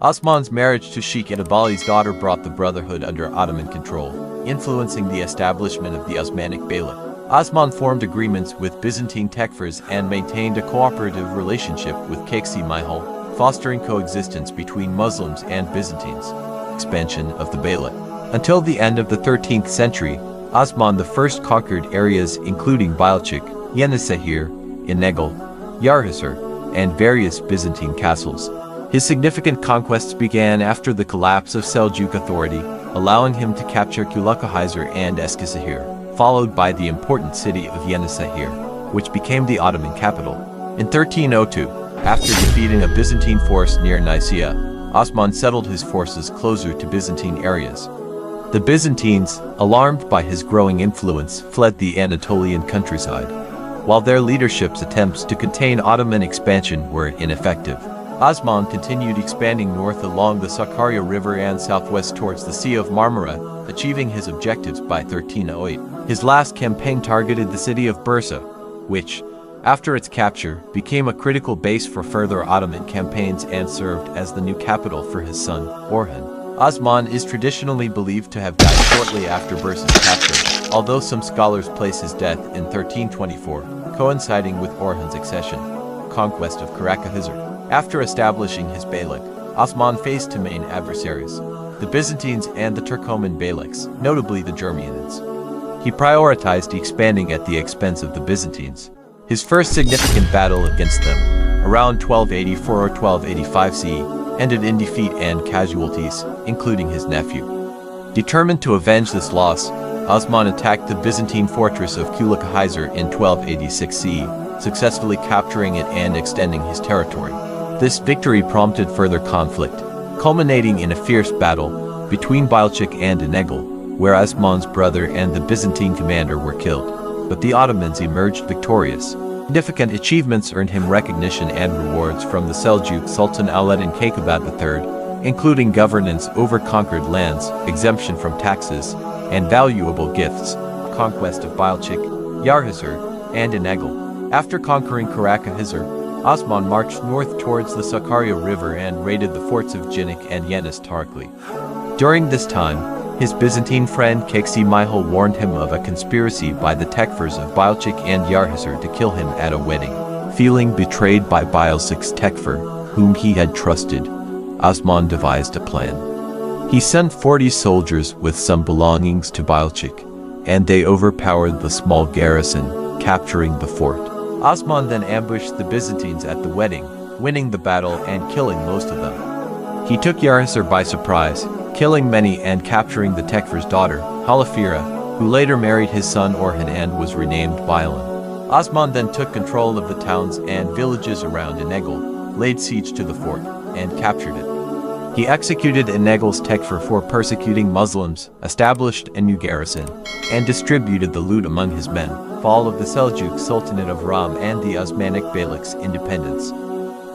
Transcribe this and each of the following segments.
Osman's marriage to Sheikh Edebali's daughter brought the brotherhood under Ottoman control, influencing the establishment of the Osmanic Beylik. Osman formed agreements with Byzantine Tekfirs and maintained a cooperative relationship with TKHistory, fostering coexistence between Muslims and Byzantines. Expansion of the Beylik. Until the end of the 13th century, Osman I conquered areas including Bialchik, Yenisehir, Inegul, Yarhisar, and various Byzantine castles. His significant conquests began after the collapse of Seljuk authority, allowing him to capture TKHistory and Eskişehir, followed by the important city of Yenisehir, which became the Ottoman capital. In 1302, after defeating a Byzantine force near Nicaea, Osman settled his forces closer to Byzantine areas. The Byzantines, alarmed by his growing influence, fled the Anatolian countryside. While their leadership's attempts to contain Ottoman expansion were ineffective, Osman continued expanding north along the Sakarya River and southwest towards the Sea of Marmara, achieving his objectives by 1308. His last campaign targeted the city of Bursa, which, after its capture, became a critical base for further Ottoman campaigns and served as the new capital for his son, Orhan. Osman is traditionally believed to have died shortly after Bursa's capture, although some scholars place his death in 1324, coinciding with Orhan's accession. Conquest of TKHistory. After establishing his Beylik, Osman faced two main adversaries, the Byzantines and the Turkoman Beyliks, notably the Germanians. He prioritized expanding at the expense of the Byzantines. His first significant battle against them, around 1284 or 1285 CE, ended in defeat and casualties, including his nephew. Determined to avenge this loss, Osman attacked the Byzantine fortress of TKHistory in 1286 CE, successfully capturing it and extending his territory. This victory prompted further conflict, culminating in a fierce battle between Bialchik and Inegul, where Osman's brother and the Byzantine commander were killed, but the Ottomans emerged victorious. Significant achievements earned him recognition and rewards from the Seljuk Sultan Alauddin Kayqubad III, including governance over conquered lands, exemption from taxes, and valuable gifts. Conquest of Bialchik, Yarhisar, and Inegul. After conquering TKHistory, Osman marched north towards the Sakarya River and raided the forts of Jinik and Yenis Tarkli. During this time, his Byzantine friend TKHistory warned him of a conspiracy by the Tekfirs of Bialchik and Yarhisar to kill him at a wedding. Feeling betrayed by Bialchik's Tekfir, whom he had trusted, Osman devised a plan. He sent 40 soldiers with some belongings to Bialchik, and they overpowered the small garrison, capturing the fort. Osman then ambushed the Byzantines at the wedding, winning the battle and killing most of them. He took Yarhisar by surprise, killing many and capturing the Tekfir's daughter, Halafira, who later married his son Orhan and was renamed Bilan. Osman then took control of the towns and villages around Inegul, laid siege to the fort, and captured it. He executed Inegul's Tekfir for persecuting Muslims, established a new garrison, and distributed the loot among his men. Fall of the Seljuk Sultanate of Ram and the Osmanic Beylik's independence.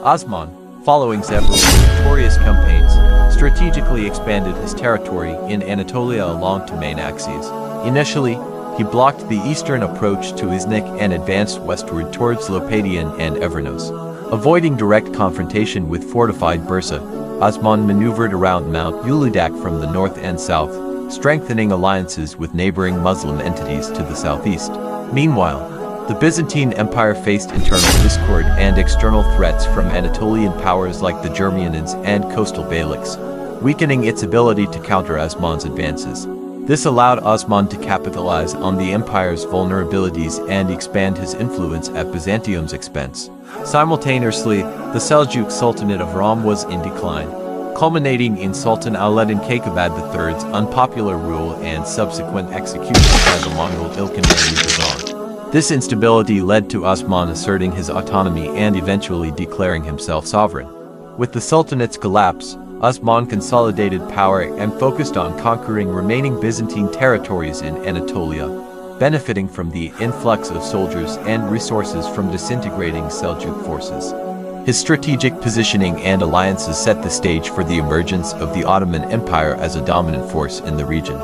Osman, following several victorious campaigns, strategically expanded his territory in Anatolia along two main axes. Initially, he blocked the eastern approach to Iznik and advanced westward towards Lopadian and Evernos. Avoiding direct confrontation with fortified Bursa, Osman maneuvered around Mount Uludak from the north and south, strengthening alliances with neighboring Muslim entities to the southeast. Meanwhile, the Byzantine Empire faced internal discord and external threats from Anatolian powers like the Germanians and coastal Beyliks, weakening its ability to counter Osman's advances. This allowed Osman to capitalize on the empire's vulnerabilities and expand his influence at Byzantium's expense. Simultaneously, the Seljuk Sultanate of Ram was in decline, culminating in Sultan Alauddin Kayqubad III's unpopular rule and subsequent execution by the Mongol Ilkhanate Bazan. This instability led to Osman asserting his autonomy and eventually declaring himself sovereign. With the Sultanate's collapse, Osman consolidated power and focused on conquering remaining Byzantine territories in Anatolia, benefiting from the influx of soldiers and resources from disintegrating Seljuk forces. His strategic positioning and alliances set the stage for the emergence of the Ottoman Empire as a dominant force in the region.